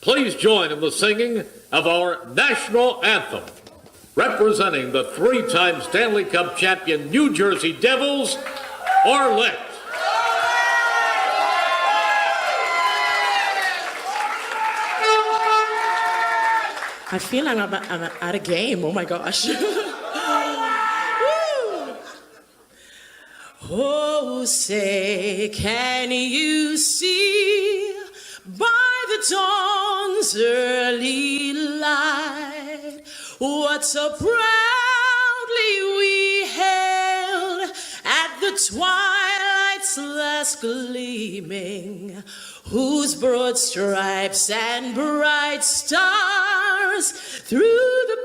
please join in the singing of our national anthem. Representing the three-time Stanley Cup champion New Jersey Devils, Arlette. I feel like I'm at a game. Oh my gosh. Oh, say, can you see by the dawn's early light what so proudly we hailed at the twilight's last gleaming, whose broad stripes and bright stars through the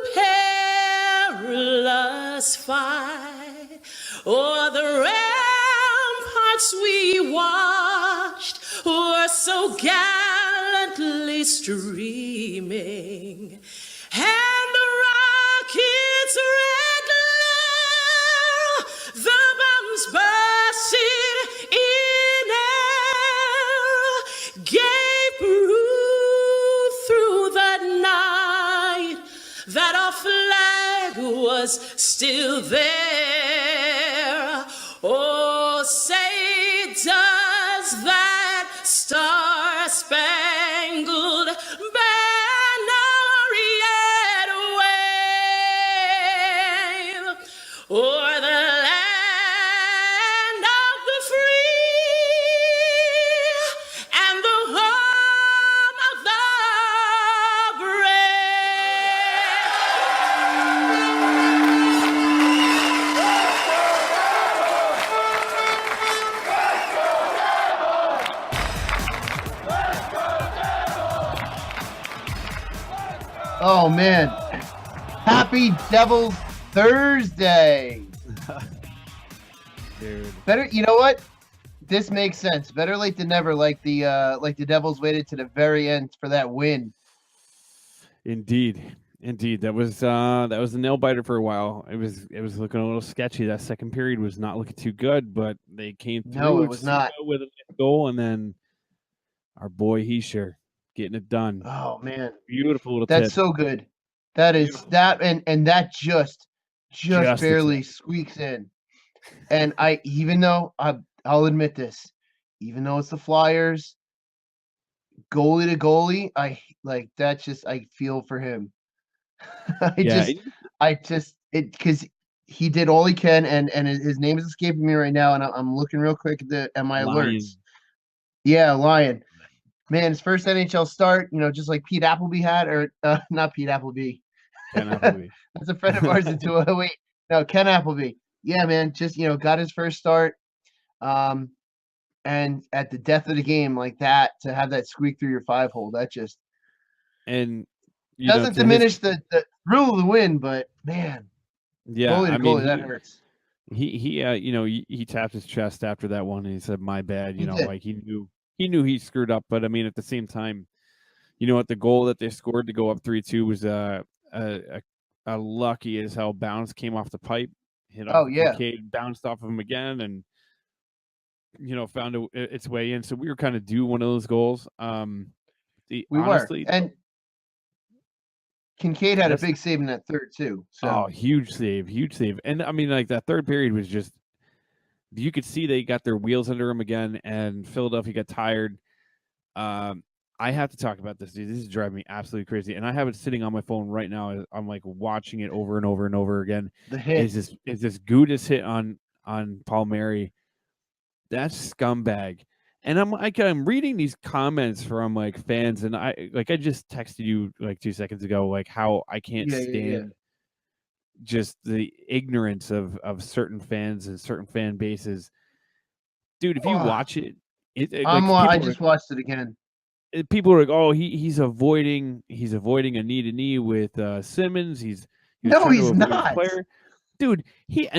perilous fight o'er the ramparts we watched were so gallantly streaming, and the rocket's red glare, the bombs bursting in air, gave proof through the night that our flag was still there. Oh, say, does that star-spangled banner yet wave o'er the land of the free and the home of the Oh, man. Happy Devil's Thursday. Dude. Better, you know what? This makes sense. Better late than never, like the Devils waited to the very end for that win. Indeed. That was a nail biter for a while. It was looking a little sketchy. That second period was not looking too good, but they came through. No, it was not. With a goal, and then our boy Heischer getting it done. Oh, man. Beautiful little That's tip. so good. That is Beautiful. that, and that just Just the barely tip. squeaks in. And I'll admit this, even though it's the Flyers, goalie to goalie, I feel for him. Because he did all he can, and his name is escaping me right now, and I'm looking real quick at my Lion. alerts. Yeah, Lion. Man, his first NHL start, just like Pete Appleby had, or not Pete Appleby. Ken Appleby. That's a friend of ours in 208. No, Ken Appleby. Yeah, man, just got his first start. And at the death of the game like that, to have that squeak through your 5-hole, that just doesn't diminish the thrill of the win, but man, goalie to goalie, that hurts. He tapped his chest after that one and he said, "My bad." He did. Like he knew he screwed up, but I mean, at the same time, what the goal that they scored to go up 3-2 was a lucky as hell bounce, came off the pipe, hit off Kincaid, bounced off of him again, and found its way in. So we were kind of due one of those goals. We were, and Kincaid had a big save in that third too. So. Oh, huge save. And I mean, like that third period was just, you could see they got their wheels under them again, and Philadelphia got tired. I have to talk about this, dude. This is driving me absolutely crazy, and I have it sitting on my phone right now. I'm like watching it over and over and over again. The hit is this Gudis hit on Palmieri. That scumbag. And I'm reading these comments from like fans, and I just texted you like 2 seconds ago, like how I can't stand just the ignorance of certain fans and certain fan bases. Dude, if you watch it, I just watched it again. People are like, "Oh, he's avoiding a knee-to-knee with Simmons. He's not. Player. Dude,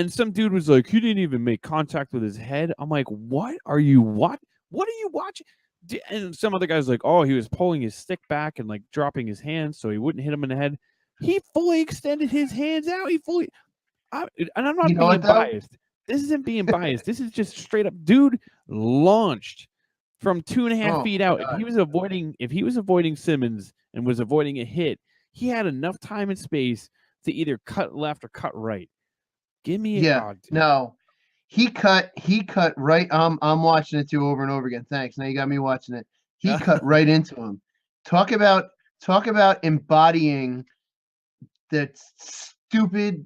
some dude was like, he didn't even make contact with his head. I'm like, what are you watching? And some other guy's like, oh, he was pulling his stick back and like dropping his hands so he wouldn't hit him in the head. He fully extended his hands out. And I'm not being biased. This isn't being biased. This is just straight up, dude launched from 2.5 Oh, feet out. God. If he was avoiding Simmons and was avoiding a hit, he had enough time and space to either cut left or cut right. Give me Yeah, no. He cut right. I'm watching it too over and over again. Thanks. Now you got me watching it. He cut right into him. Talk about embodying that stupid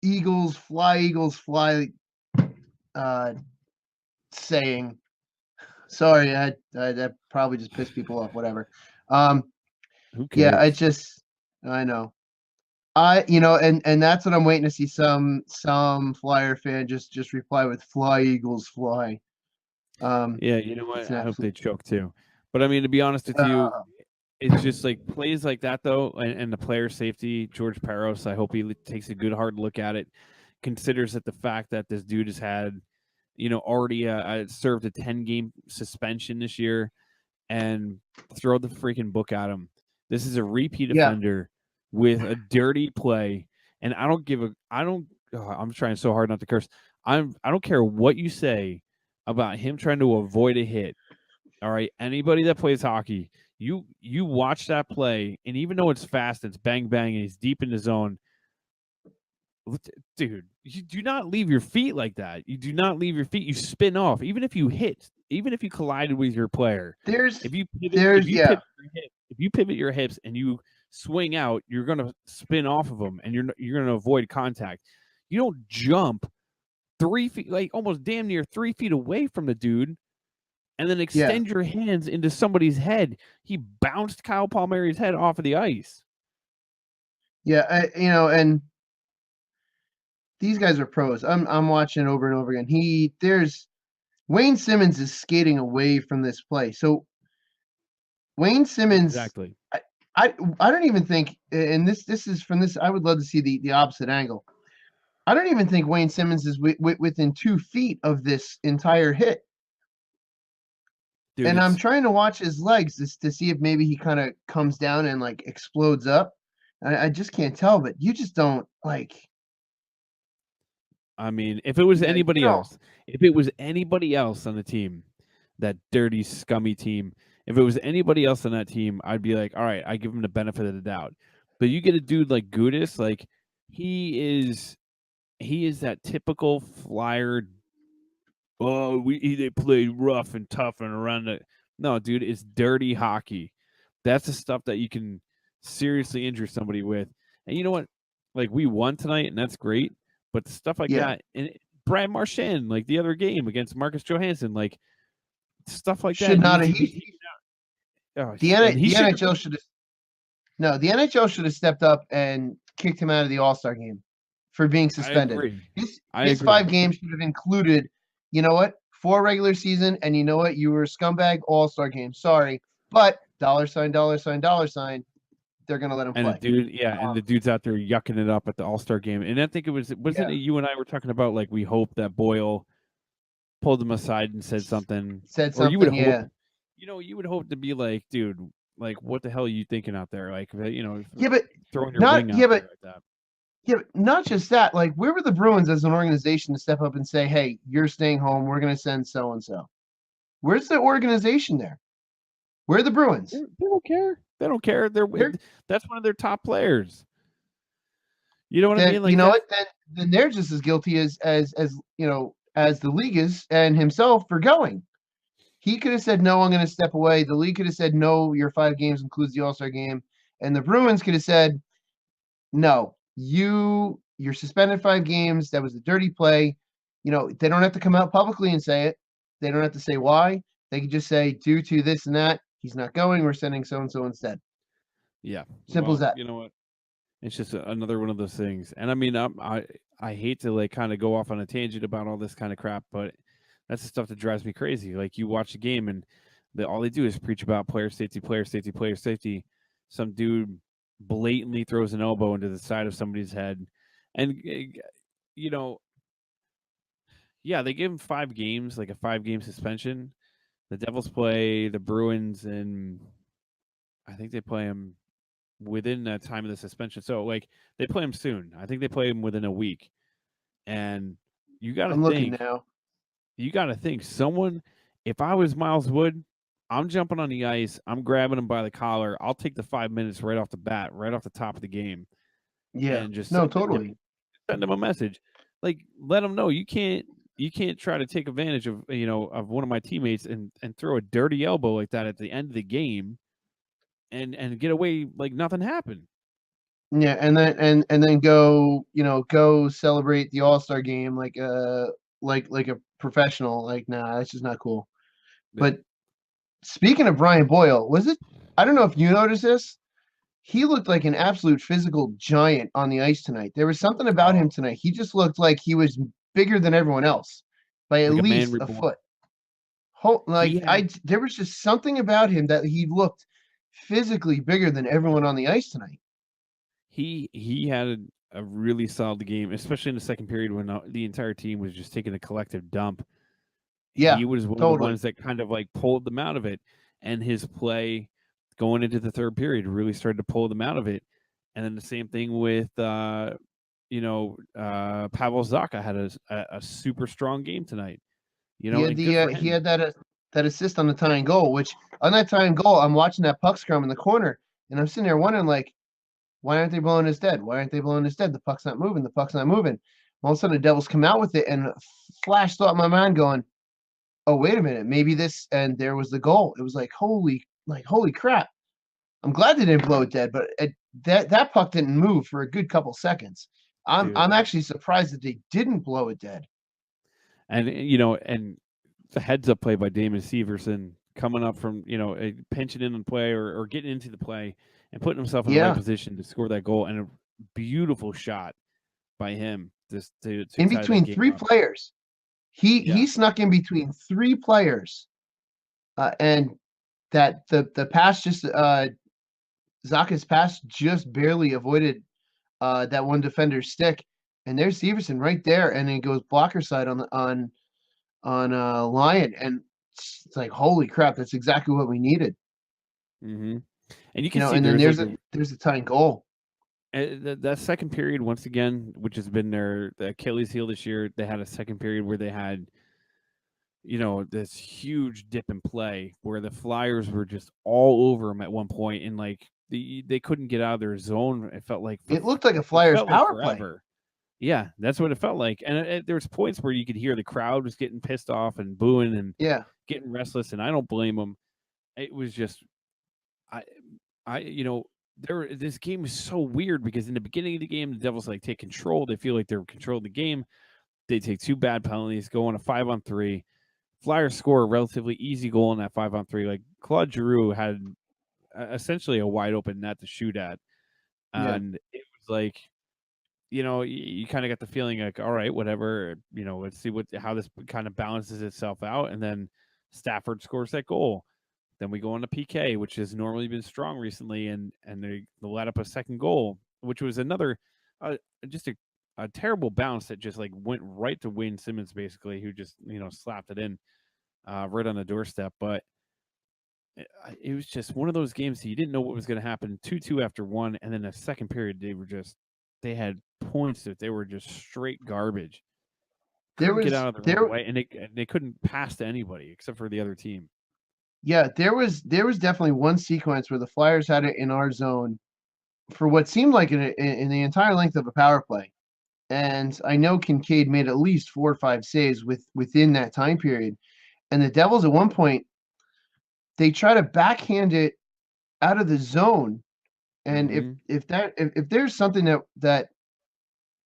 Eagles fly saying. Sorry, that probably just pissed people off. Whatever. Who cares? Yeah, I know. And that's what I'm waiting to see some Flyer fan just reply with "Fly Eagles fly." Yeah, you know what? It's I an hope they absolute. choke too. But I mean, to be honest with you, it's just like plays like that though, and the player safety. George Peros, I hope he takes a good hard look at it, considers that the fact that this dude has had, already served a 10-game suspension this year, and throw the freaking book at him. This is a repeat Yeah. offender with a dirty play, and I don't. I'm trying so hard not to curse. I don't care what you say about him trying to avoid a hit. All right, anybody that plays hockey, you watch that play, and even though it's fast, it's bang bang, and he's deep in the zone, dude, you do not leave your feet like that. You do not leave your feet. You spin off, even if you hit, even if you collided with your player. If you pivot your hips and you swing out, you're gonna spin off of them, and you're gonna avoid contact. You don't jump 3 feet, like almost damn near 3 feet away from the dude, and then extend your hands into somebody's head. He bounced Kyle Palmieri's head off of the ice. Yeah, and these guys are pros. I'm watching over and over again. Wayne Simmons is skating away from this play. So Wayne Simmons, Exactly. I don't even think, and this is from this. I would love to see the opposite angle. I don't even think Wayne Simmons is within 2 feet of this entire hit. Dude, And I'm trying to watch his legs to see if maybe he kind of comes down and like explodes up. I just can't tell, but you just don't like. I mean, if it was anybody else on the team, that dirty, scummy team, if it was anybody else on that team, I'd be like, all right, I give him the benefit of the doubt. But you get a dude like Gudis, like he is that typical Flyer. Oh, they play rough and tough and around the. No, dude, it's dirty hockey. That's the stuff that you can seriously injure somebody with. And you know what? Like, we won tonight, and that's great. But stuff like that, and Brad Marchand, like the other game against Marcus Johansson, like stuff like Should that. not have. The NHL should have. No, the NHL should have stepped up and kicked him out of the All-Star game for being suspended. His 5 games should have included, you know what, 4 regular season, and you know what, you were a scumbag All-Star game. Sorry, but $sign, they're gonna let him play. And the dude's out there yucking it up at the All-Star game. And I think wasn't it you and I were talking about, like, we hope that Boyle pulled him aside and said something. Or you would hope, you would hope to be like, dude, like, what the hell are you thinking out there? Like, but throwing your wing out there like that. Yeah, but not just that. Like, where were the Bruins as an organization to step up and say, "Hey, you're staying home. We're going to send so and so." Where's the organization there? Where are the Bruins? They don't care. They don't care. That's one of their top players. You know what I mean? Like, you know what? Then they're just as guilty as the league is and himself for going. He could have said, "No, I'm going to step away." The league could have said, "No, your 5 games includes the All-Star game," and the Bruins could have said, "No. You're suspended 5 games. That was a dirty play." They don't have to come out publicly and say it. They don't have to say why. They can just say, due to this and that, he's not going. We're sending so-and-so instead. Yeah. Simple as that. You know what? It's just another one of those things. And I mean, I hate to like kind of go off on a tangent about all this kind of crap, but that's the stuff that drives me crazy. Like, you watch a game and all they do is preach about player safety, player safety, player safety. Some dude blatantly throws an elbow into the side of somebody's head, and they gave him 5 games, like a 5-game suspension. The Devils play the Bruins, and I think they play him within that time of the suspension. So, like, they play him soon. I think they play him within a week. And you got to think. I'm looking now. You got to think someone If I was Miles Wood, I'm jumping on the ice. I'm grabbing him by the collar. I'll take the 5 minutes right off the bat, right off the top of the game, Yeah. and just No, totally. send him a message. Like, let him know you can't try to take advantage of of one of my teammates and throw a dirty elbow like that at the end of the game and get away like nothing happened. Yeah, and then go, go celebrate the All-Star game like a professional. Like, nah, that's just not cool. Yeah. But speaking of Brian Boyle, I don't know if you noticed this. He looked like an absolute physical giant on the ice tonight. There was something about him tonight. He just looked like he was bigger than everyone else by at Like a man least a reborn. foot. He had There was just something about him that he looked physically bigger than everyone on the ice tonight. he had a really solid game, especially in the second period when the entire team was just taking a collective dump. Yeah, He was one of the totally. ones that kind of like pulled them out of it, and his play going into the third period really started to pull them out of it. And then the same thing with Pavel Zacha had a super strong game tonight. And good for He him. had that assist on the tying goal, which on that tying goal, I'm watching that puck scrum in the corner, and I'm sitting there wondering, like, why aren't they blowing us dead? Why aren't they blowing us dead? The puck's not moving. The puck's not moving. All of a sudden, the Devils come out with it, and flash thought in my mind going, "Oh, wait a minute, maybe this." And there was the goal. It was like holy crap! I'm glad they didn't blow it dead, but that puck didn't move for a good couple seconds. I'm Dude. I'm actually surprised that they didn't blow it dead. And and the heads up play by Damon Severson coming up from pinching in the play or getting into the play and putting himself in the right Yeah, position to score that goal, and a beautiful shot by him just to in tie that between game three up. players, he Yeah. he snuck in between three players, and that the pass just Zaka's pass just barely avoided that one defender's stick, and there's Severson right there, and then it goes blocker side on Lyon, and it's like holy crap, that's exactly what we needed. hmm And you can see And there then was like there's a tying goal. that second period once again, which has been the Achilles heel this year. They had a second period where they had this huge dip in play where the Flyers were just all over them at one point, and like they couldn't get out of their zone. It felt like It looked like a Flyers power play. forever. Yeah, that's what it felt like. And there was points where you could hear the crowd was getting pissed off and booing and Yeah, getting restless, and I don't blame them. It was just I this game is so weird because in the beginning of the game the Devils like take control. They feel like they're controlling the game. They take two bad penalties, go on a 5-on-3. Flyers score a relatively easy goal in that 5-on-3. Like Claude Giroux had essentially a wide open net to shoot at, yeah. and it was like you kind of got the feeling like, all right, whatever, let's see how this kind of balances itself out, and then Stafford scores that goal. Then we go on to PK, which has normally been strong recently, and they let up a second goal, which was another just a terrible bounce that just like went right to Wayne Simmons, basically, who just slapped it in right on the doorstep. But it was just one of those games that you didn't know what was going to happen. 2-2 after one, and then the second period they had points that they were just straight garbage. Couldn't get out of their own way, and they couldn't pass to anybody except for the other team. Yeah, there was definitely one sequence where the Flyers had it in our zone for what seemed like in the entire length of a power play. And I know Kincaid made at least 4 or 5 saves within that time period. And the Devils at one point, they try to backhand it out of the zone. And if there's something that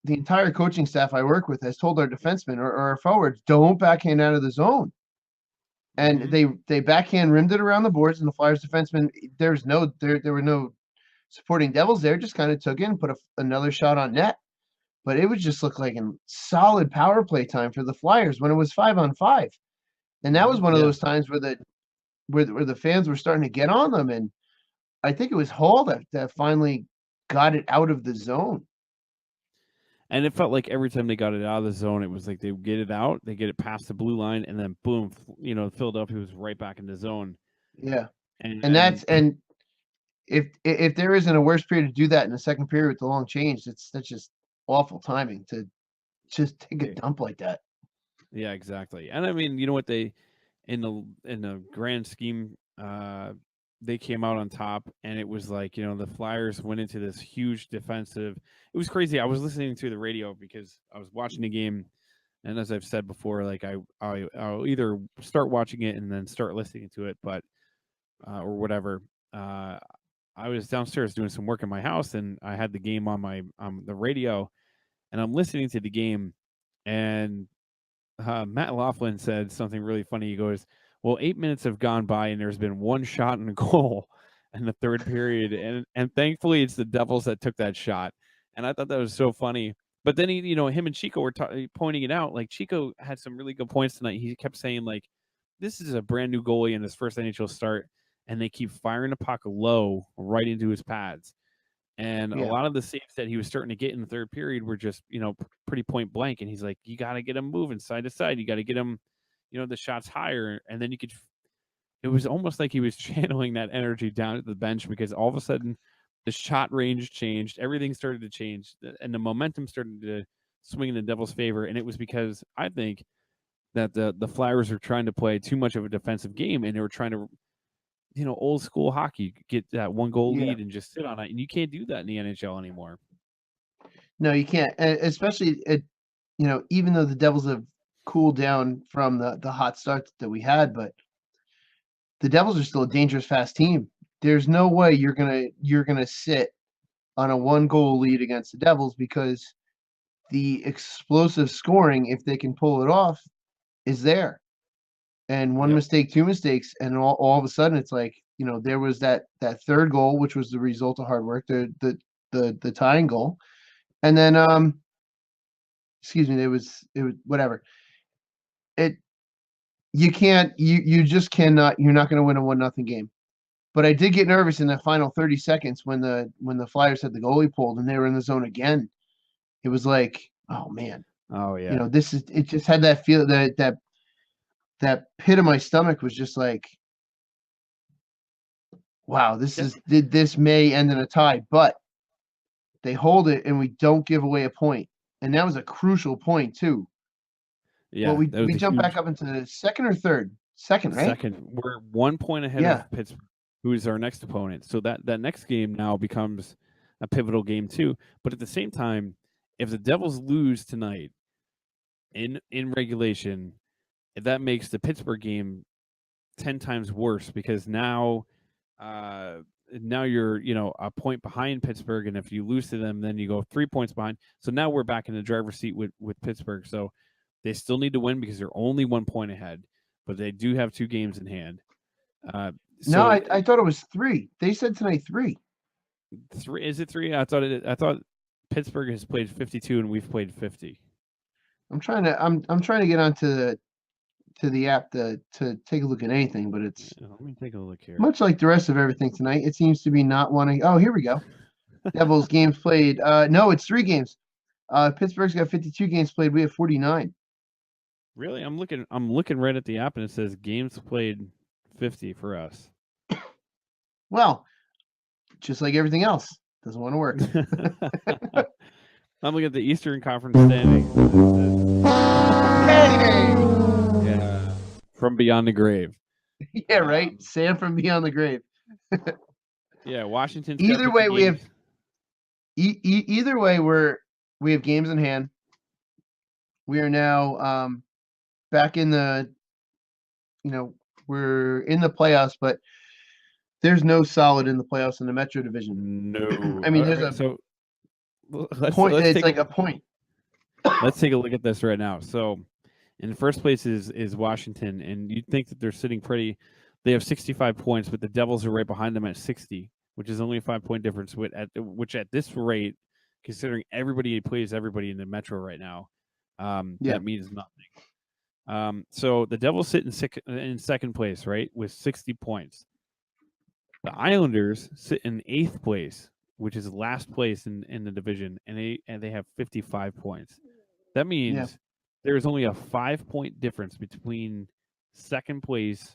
the entire coaching staff I work with has told our defensemen or our forwards, don't backhand out of the zone. And they backhand rimmed it around the boards, and the Flyers defensemen, there were no supporting Devils there, just kind of took it and put another shot on net. But it would just look like a solid power play time for the Flyers when it was 5-on-5. And that was one of those times where the fans were starting to get on them. And I think it was Hall that finally got it out of the zone. And it felt like every time they got it out of the zone, it was like they would get it out, they get it past the blue line, and then boom, Philadelphia was right back in the zone. Yeah. And If there isn't a worse period to do that in the second period with the long change, that's just awful timing to just take a dump like that. Yeah, exactly. And I mean, you know what, in the grand scheme, they came out on top, and it was like, the Flyers went into this huge defensive. It was crazy. I was listening to the radio because I was watching the game, and as I've said before, like I'll either start watching it and then start listening to it, but or whatever. I was downstairs doing some work in my house, and I had the game on the radio, and I'm listening to the game, and Matt Laughlin said something really funny. He goes, "Well, 8 minutes have gone by, and there's been one shot and a goal in the third period, and thankfully it's the Devils that took that shot." And I thought that was so funny. But then him and Chico were pointing it out. Like, Chico had some really good points tonight. He kept saying, like, this is a brand new goalie in his first NHL start, and they keep firing the puck low right into his pads. And a lot of the saves that he was starting to get in the third period were just, pretty point blank. And he's like, you got to get him moving side to side. You got to get him, the shots higher. And then it was almost like he was channeling that energy down at the bench, because all of a sudden the shot range changed. Everything started to change, and the momentum started to swing in the Devils' favor. And it was because I think that the Flyers are trying to play too much of a defensive game, and they were trying to, old school hockey, get that one goal lead and just sit on it. And you can't do that in the NHL anymore. No, you can't. Especially even though the Devils have cooled down from the hot start that we had, but the Devils are still a dangerous, fast team. There's no way you're gonna sit on a 1-goal lead against the Devils, because the explosive scoring, if they can pull it off, is there. And one mistake, two mistakes, and all of a sudden it's like, there was that third goal, which was the result of hard work, the tying goal. And then excuse me, it was whatever. You just cannot, you're not going to win a 1-0 game. But I did get nervous in the final 30 seconds when the Flyers had the goalie pulled and they were in the zone again. It was like, oh man. Oh yeah. It just had that feel, that pit of my stomach was just like, wow, this may end in a tie, but they hold it and we don't give away a point. And that was a crucial point too. Yeah. Well, we jump back up into the second or third? Second, right? Second. We're 1 point ahead of Pittsburgh, who is our next opponent. So that next game now becomes a pivotal game too. But at the same time, if the Devils lose tonight in regulation, that makes the Pittsburgh game 10 times worse, because now you're a point behind Pittsburgh, and if you lose to them, then you go 3 points behind. So now we're back in the driver's seat with Pittsburgh. So they still need to win because they're only 1 point ahead, but they do have 2 games in hand. No, I thought it was 3. They said tonight 3. 3? Is it 3? I thought Pittsburgh has played 52 and we've played 50. I'm trying to get onto the app to take a look at anything, but it's let me take a look here. Much like the rest of everything tonight, it seems to be not wanting. Oh, here we go. Devils games played. No, it's 3 games. Pittsburgh's got 52 games played. We have 49. Really? I'm looking right at the app, and it says games played 50 for us. Well, just like everything else, doesn't want to work. I'm looking at the Eastern Conference standings. Hey! Yeah. From beyond the grave. Yeah, right. Sam from beyond the grave. Yeah, Washington. Either way, we have. Either way, we have games in hand. We are now back in the. We're in the playoffs, but there's no solid in the playoffs in the Metro Division. No, I mean, there's a point. It's like a point. Let's take a look at this right now. So, in first place is Washington, and you'd think that they're sitting pretty. They have 65 points, but the Devils are right behind them at 60, which is only a 5-point difference. Which at this rate, considering everybody plays everybody in the Metro right now, that means nothing. So the Devils sit in second place, right, with 60 points. The Islanders sit in 8th place, which is last place in the division, and they have 55 points. That means there's only a 5-point difference between second place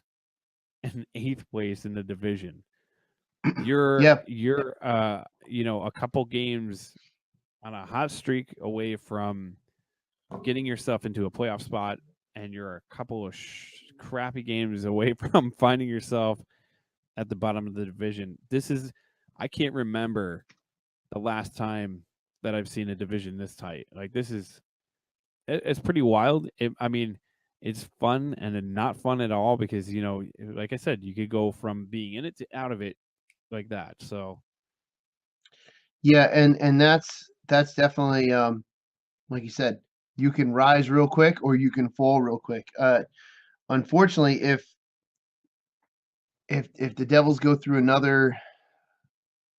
and 8th place in the division. You're a couple games on a hot streak away from getting yourself into a playoff spot, and you're a couple of crappy games away from finding yourself at the bottom of the division. I can't remember the last time that I've seen a division this tight. Like it's pretty wild. I mean, it's fun and then not fun at all because like I said, you could go from being in it to out of it like that. So Yeah, and that's definitely like you said, you can rise real quick or you can fall real quick. Unfortunately, if the Devils go through another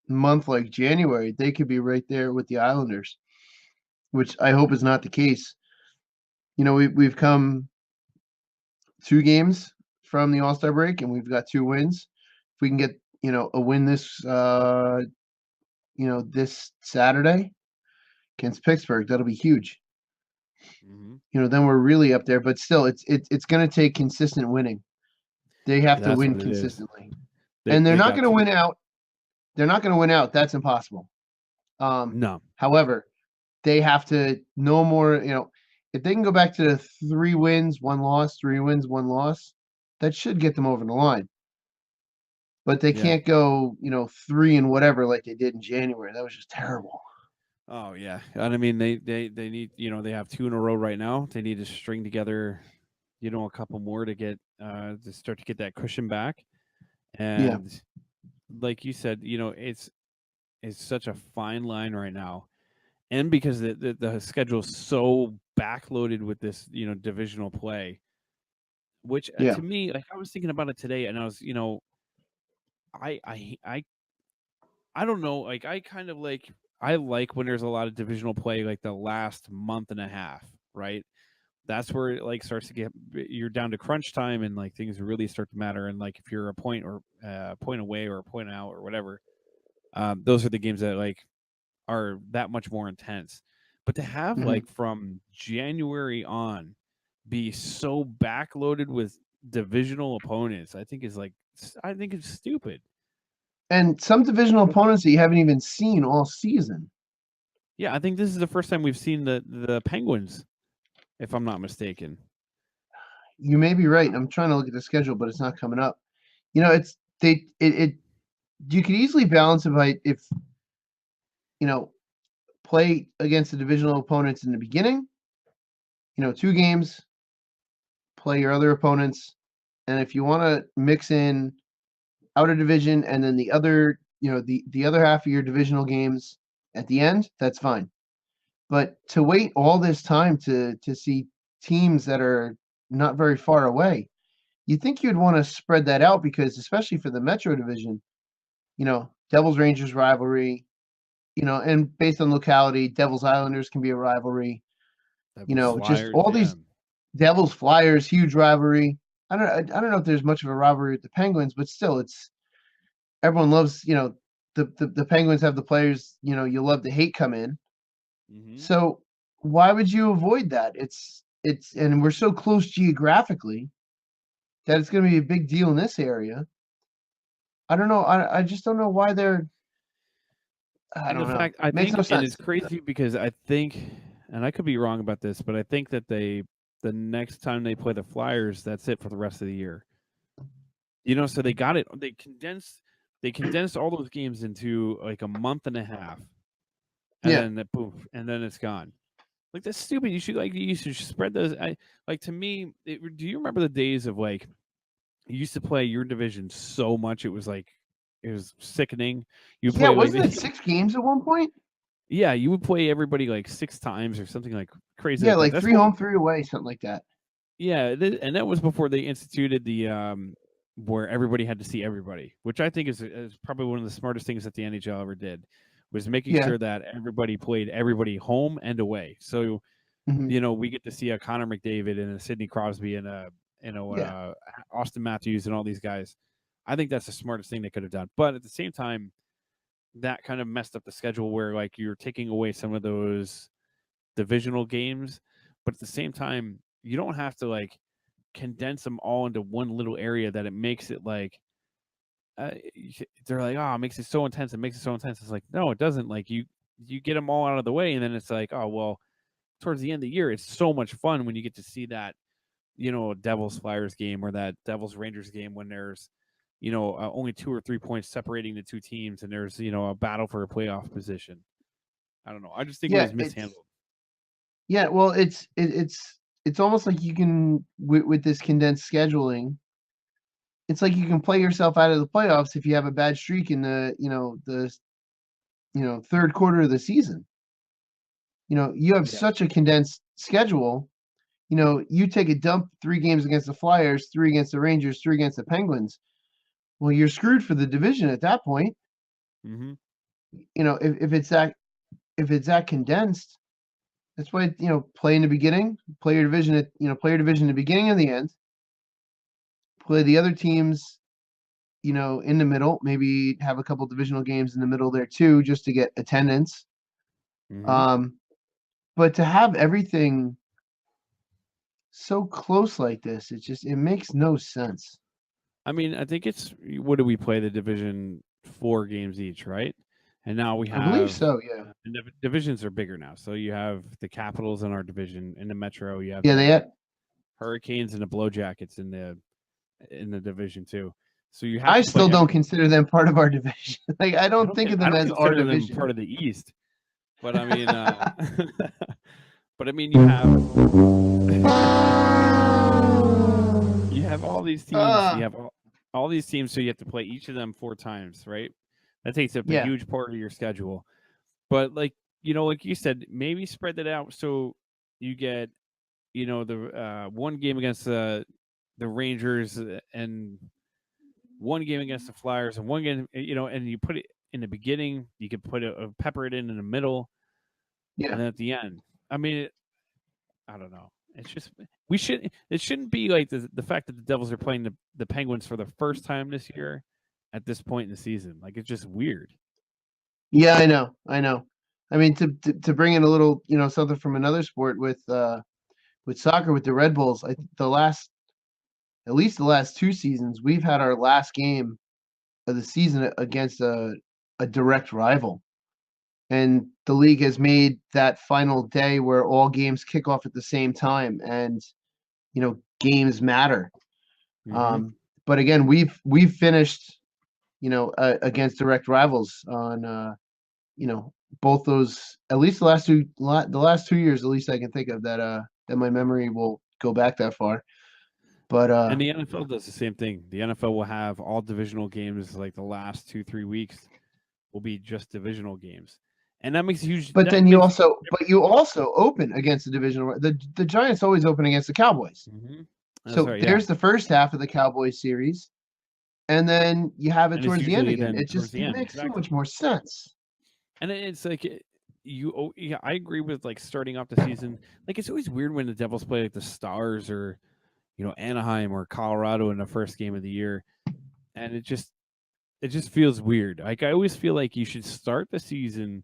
month like January, they could be right there with the Islanders, which I hope is not the case. We've come 2 games from the All-Star break and we've got 2 wins. If we can get, a win this this Saturday against Pittsburgh, that'll be huge. Then we're really up there, but still it's going to take consistent winning. They have to that's win what it is. consistently. And they're not going to win out. They're not going to win out. That's impossible. No. However, they have to no more, if they can go back to 3 wins, 1 loss, 3 wins, 1 loss, that should get them over the line. But they can't go, 3 and whatever like they did in January. That was just terrible. Oh yeah, and I mean they need they have 2 in a row right now. They need to string together, a couple more to get to start to get that cushion back. And like you said, it's such a fine line right now, and because the schedule's so backloaded with this divisional play, which to me, like I was thinking about it today, and I was I don't know, like I like when there's a lot of divisional play like the last month and a half, right? That's where it like starts to you're down to crunch time and like things really start to matter. And like if you're a point or point away or a point out or whatever, those are the games that like are that much more intense. But to have like from January on be so backloaded with divisional opponents, I think it's stupid. And some divisional opponents that you haven't even seen all season. Yeah, I think this is the first time we've seen the Penguins, if I'm not mistaken. You may be right. I'm trying to look at the schedule, but it's not coming up. It's you could easily balance it by if play against the divisional opponents in the beginning, 2 games, play your other opponents, and if you want to mix in outer division and then the other, the other half of your divisional games at the end, that's fine. But to wait all this time to see teams that are not very far away, you think you'd want to spread that out because especially for the Metro division, Devils Rangers rivalry, and based on locality, Devils Islanders can be a rivalry. Just all these Devils Flyers, huge rivalry. I don't know if there's much of a rivalry with the Penguins, but still, everyone loves. The Penguins have the players. You love to hate come in. So why would you avoid that? It's and we're so close geographically that it's going to be a big deal in this area. I don't know. I just don't know why they're. I don't know. Fact, I Makes think no sense. it's crazy because I think, and I could be wrong about this, but I think that the next time they play the Flyers, that's it for the rest of the year. So they got it. They condensed all those games into like a month and a half, and then boom, and then it's gone. Like that's stupid. You should spread those. To me, do you remember the days of like you used to play your division so much it was sickening. Wasn't it 6 games at one point? Yeah, you would play everybody like 6 times or something like crazy. Yeah, like 3 home, 3 away, something like that. Yeah, and that was before they instituted the where everybody had to see everybody, which I think is probably one of the smartest things that the NHL ever did, was making sure that everybody played everybody home and away. So, we get to see a Connor McDavid and a Sidney Crosby and a Austin Matthews and all these guys. I think that's the smartest thing they could have done. But at the same time, that kind of messed up the schedule where like you're taking away some of those divisional games, but at the same time, you don't have to like condense them all into one little area that it makes it like they're like, oh, it makes it so intense. It makes it so intense. It's like, no, it doesn't. Like you get them all out of the way, and then it's like, oh well, towards the end of the year, it's so much fun when you get to see that Devils Flyers game or that Devils Rangers game when there's only 2 or 3 points separating the two teams and there's a battle for a playoff position. I don't know. I just think it Yeah, was mishandled. well, it's almost like you can with this condensed scheduling. It's like you can play yourself out of the playoffs if you have a bad streak in the third quarter of the season. You have Yeah. such a condensed schedule. You take a dump 3 games against the Flyers, 3 against the Rangers, 3 against the Penguins. Well, you're screwed for the division at that point. Mm-hmm. If it's that condensed, that's why play in the beginning, play your division at in the beginning and the end. Play the other teams, in the middle. Maybe have a couple divisional games in the middle there too, just to get attendance. Mm-hmm. But to have everything so close like this, it makes no sense. I mean, I think it's what do we play the division 4 games each, right? And now we I believe have so. Yeah. and the divisions are bigger now. So you have the Capitals in our division in the Metro. You have Yeah. the Hurricanes and the Blow Jackets in the division too. So you have I to play still don't consider them part of our division. Like I don't think of I them don't as our consider them division. part of the East. But I mean, you have all these teams. You have all these teams, so you have to play each of them 4 times, right? That takes up a huge part of your schedule. But like you said, maybe spread that out so you get the one game against the Rangers and one game against the Flyers and one game, and you put it in the beginning. You could pepper it in the middle, and then at the end. I mean, I don't know. It's just it shouldn't be like the fact that the Devils are playing the Penguins for the first time this year at this point in the season. Like it's just weird. Yeah, I know. I mean, to bring in a little, something from another sport with soccer with the Red Bulls. At least the last 2 seasons, we've had our last game of the season against a direct rival, and the league has made that final day where all games kick off at the same time, and games matter. Mm-hmm. But again, we've finished, against direct rivals on, both those, at least the last 2 years, at least I can think of that my memory will go back that far. But and the NFL does the same thing. The NFL will have all divisional games, like the last 2-3 weeks will be just divisional games, and that makes a huge. But then you also open against the divisional. The Giants always open against the Cowboys. Mm-hmm. So right, there's the first half of the Cowboys series, and then you have it towards the end again. It makes so much more sense. And it's like I agree with like starting off the season. Like it's always weird when the Devils play like the Stars or Anaheim or Colorado in the first game of the year, and it just feels weird. Like I always feel like you should start the season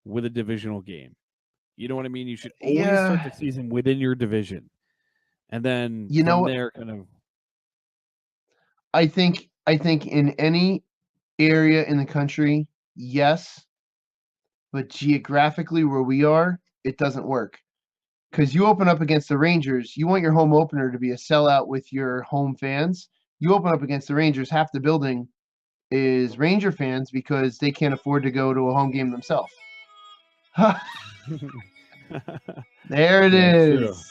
with a divisional game. You know what I mean? You should always start the season within your division, and then from there kind of. I think in any area in the country, yes, but geographically where we are, it doesn't work. Because you open up against the Rangers, you want your home opener to be a sellout with your home fans. You open up against the Rangers, half the building is Ranger fans because they can't afford to go to a home game themselves. There it is.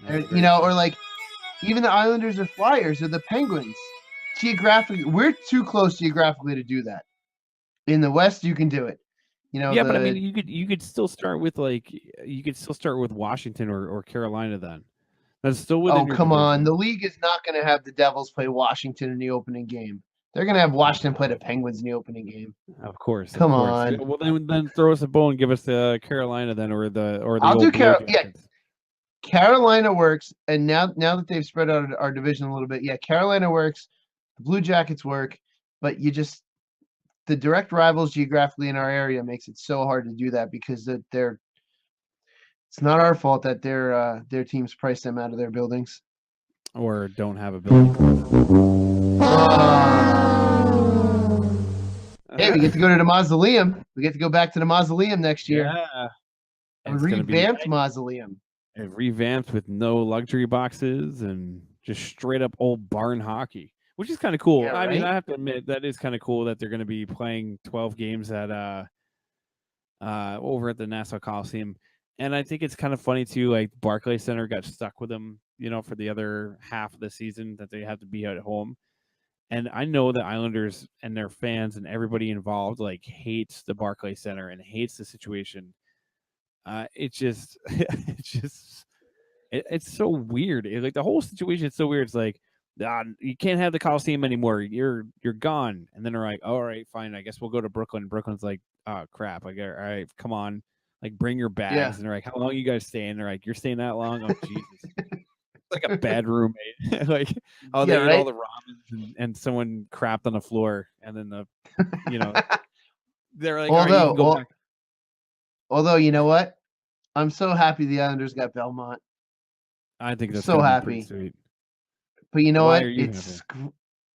Or like even the Islanders or Flyers or the Penguins. Geographically, we're too close geographically to do that. In the West, you can do it. But I mean, you could still start with Washington or Carolina then. That's still within your come on. division. The league is not going to have the Devils play Washington in the opening game. They're going to have Washington play the Penguins in the opening game. Of course. Come on. Well, then throw us a bone and give us the Carolina then or the I'll do Carolina. Yeah. Carolina works, and now that they've spread out our division a little bit, Carolina works. The Blue Jackets work, but the direct rivals geographically in our area makes it so hard to do that because it's not our fault that their teams price them out of their buildings or don't have a building. Hey, we get to go to the mausoleum. We get to go back to the mausoleum next year. Yeah, A revamped mausoleum. And revamped with no luxury boxes and just straight up old barn hockey, which is kind of cool. Yeah, I mean, right? I have to admit that is kind of cool that they're going to be playing 12 games at over at the Nassau Coliseum. And I think it's kind of funny too. Like Barclays Center got stuck with them, for the other half of the season that they have to be at home. And I know the Islanders and their fans and everybody involved like hates the Barclays Center and hates the situation. It's just, it's so weird. Like the whole situation is so weird. It's like, you can't have the Coliseum anymore. You're gone. And then they're like, all right, fine. I guess we'll go to Brooklyn. Brooklyn's like, oh crap. Like, all right, come on. Like, bring your bags. Yeah. And they're like, how long are you guys staying? They're like, you're staying that long? Oh, Jesus. Like a bad roommate. Like, oh, they ate all the ramen and someone crapped on the floor. And then they're like, all right, you can go back. Although, you know what? I'm so happy the Islanders got Belmont. I think that's so happy. Pretty sweet. But you know Why what? are you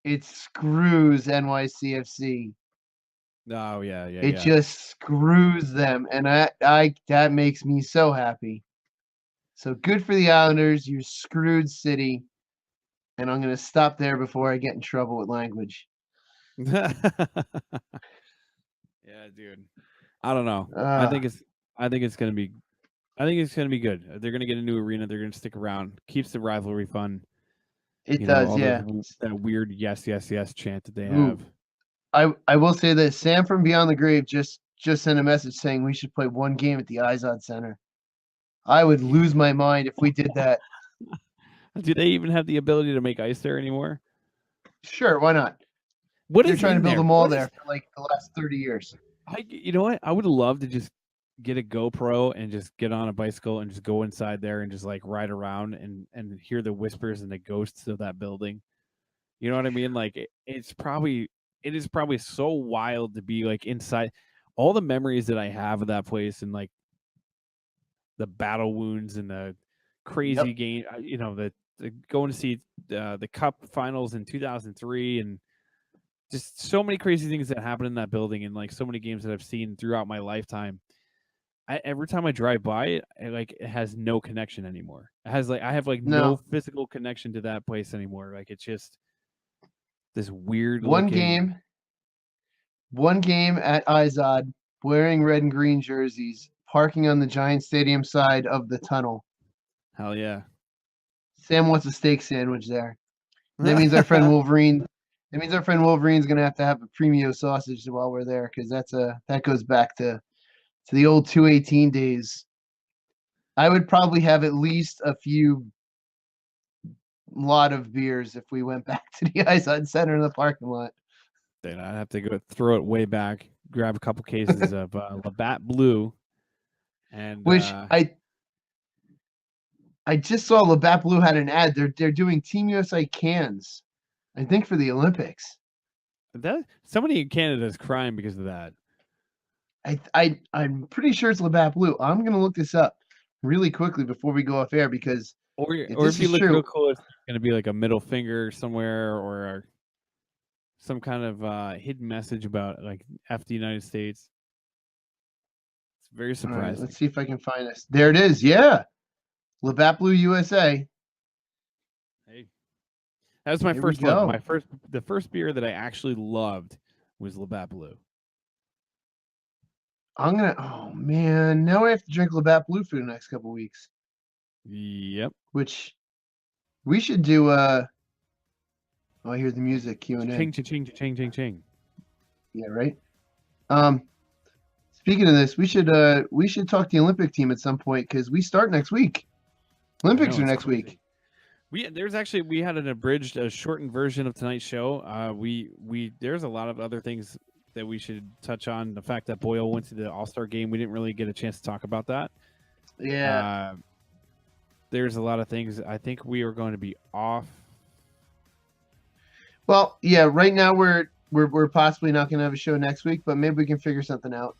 It screws NYCFC. Oh yeah. It just screws them, and I that makes me so happy. So good for the Islanders. You screwed City, and I'm gonna stop there before I get in trouble with language. Yeah, dude. I don't know. I think it's gonna be good. They're gonna get a new arena. They're gonna stick around. Keeps the rivalry fun. It does, yeah. That weird yes chant that they Ooh. have. I will say that Sam from Beyond the Grave just sent a message saying we should play one game at the Izod Center. I would lose my mind if we did that. Do they even have the ability to make ice there anymore? Sure, why not? They're trying to build a mall there for like the last 30 years. You know what? I would love to just get a GoPro and just get on a bicycle and just go inside there and just like ride around and hear the whispers and the ghosts of that building. You know what I mean? Like it is probably so wild to be like inside. All the memories that I have of that place and like the battle wounds and the crazy game, the going to see the Cup finals in 2003 and just so many crazy things that happened in that building and like so many games that I've seen throughout my lifetime. Every time I drive by it has no connection anymore. It has I have no physical connection to that place anymore. Like it's just this weird one game at Izod, wearing red and green jerseys, parking on the Giant Stadium side of the tunnel. Hell yeah. Sam wants a steak sandwich there. That means our friend Wolverine. That means our friend Wolverine's gonna have to have a premio sausage while we're there because that goes back to the old 218 days. I would probably have at least a lot of beers if we went back to the Izod Center in the parking lot. Then I'd have to go throw it way back, grab a couple cases of Labatt Blue, and which I just saw Labatt Blue had an ad. They're doing Team USA cans, I think for the Olympics. That somebody in Canada is crying because of that. I'm pretty sure it's Labatt Blue. I'm gonna look this up really quickly before we go off air because if you look real close, it's gonna be like a middle finger somewhere or some kind of hidden message about like F the United States. It's very surprising. Right, let's see if I can find this. There it is. Yeah, Labatt Blue USA. Hey, that was my first love. The first beer that I actually loved was Labatt Blue. Oh man, now I have to drink Labatt Blue for the next couple weeks. Yep. Which we should do. Oh, I hear the music. Q&A. Ching, ching, ching, ching, ching, ching. Yeah, right. Speaking of this, we should talk the Olympic team at some point because we start next week. Olympics are next week. We had a shortened version of tonight's show. There's a lot of other things that we should touch on. The fact that Boyle went to the All-Star game, we didn't really get a chance to talk about that. Yeah. There's a lot of things. I think we are going to be off. Well, yeah. Right now we're possibly not going to have a show next week, but maybe we can figure something out,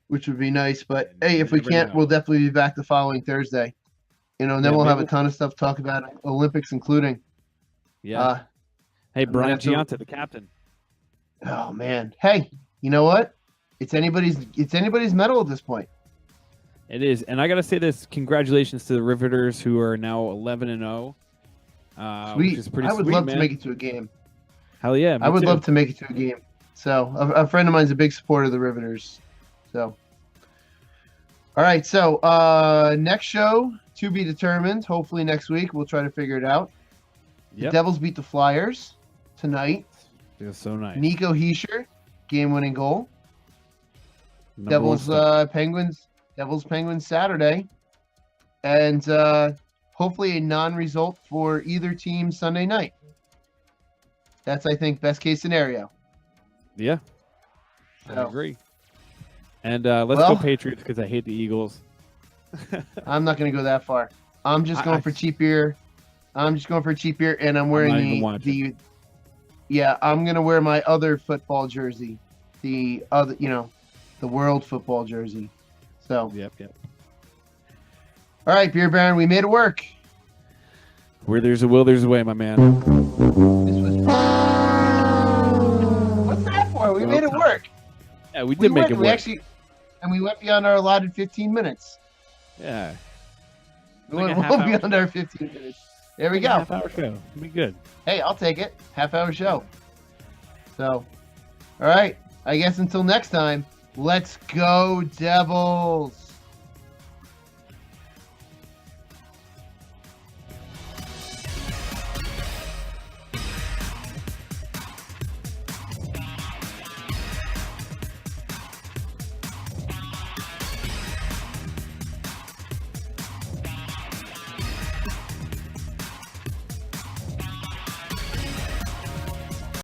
which would be nice. But hey, if we can't, we'll definitely be back the following Thursday. And then we'll have a ton of stuff to talk about, Olympics including. Yeah. Hey, Brian Gianta, the captain. Oh man. Hey, you know what? It's anybody's medal at this point. It is, and I gotta say this: congratulations to the Riveters, who are now 11-0. Sweet. Which is pretty I would sweet, love man. to make it to a game. Hell yeah! I would me too. love to make it to a game. So a friend of mine's a big supporter of the Riveters. So, all right. So next show to be determined. Hopefully next week we'll try to figure it out. The Yep. Devils beat the Flyers tonight. Feels so nice. Nico Heischer, game-winning goal. Number one Devils star. Penguins Saturday, and hopefully a non-result for either team Sunday night. That's, I think, best case scenario. Yeah, I So, agree. And let's Well- go Patriots because I hate the Eagles. I'm not going to go that far. I'm just going for cheap beer. I'm just going for cheap beer, and I'm not wearing even watching. I'm going to wear my other football jersey, the other, the World Football jersey. So, Yep. all right, Beer Baron, we made it work. Where there's a will, there's a way, my man. This was. What's that for? We made it work. Yeah, we did make it work. We actually, and we went beyond our allotted 15 minutes. Yeah. We Like a went half well hour. beyond our 15 minutes. There we go. Half-hour show. Be good. Hey, I'll take it. Half-hour show. So, all right. I guess until next time, let's go Devils.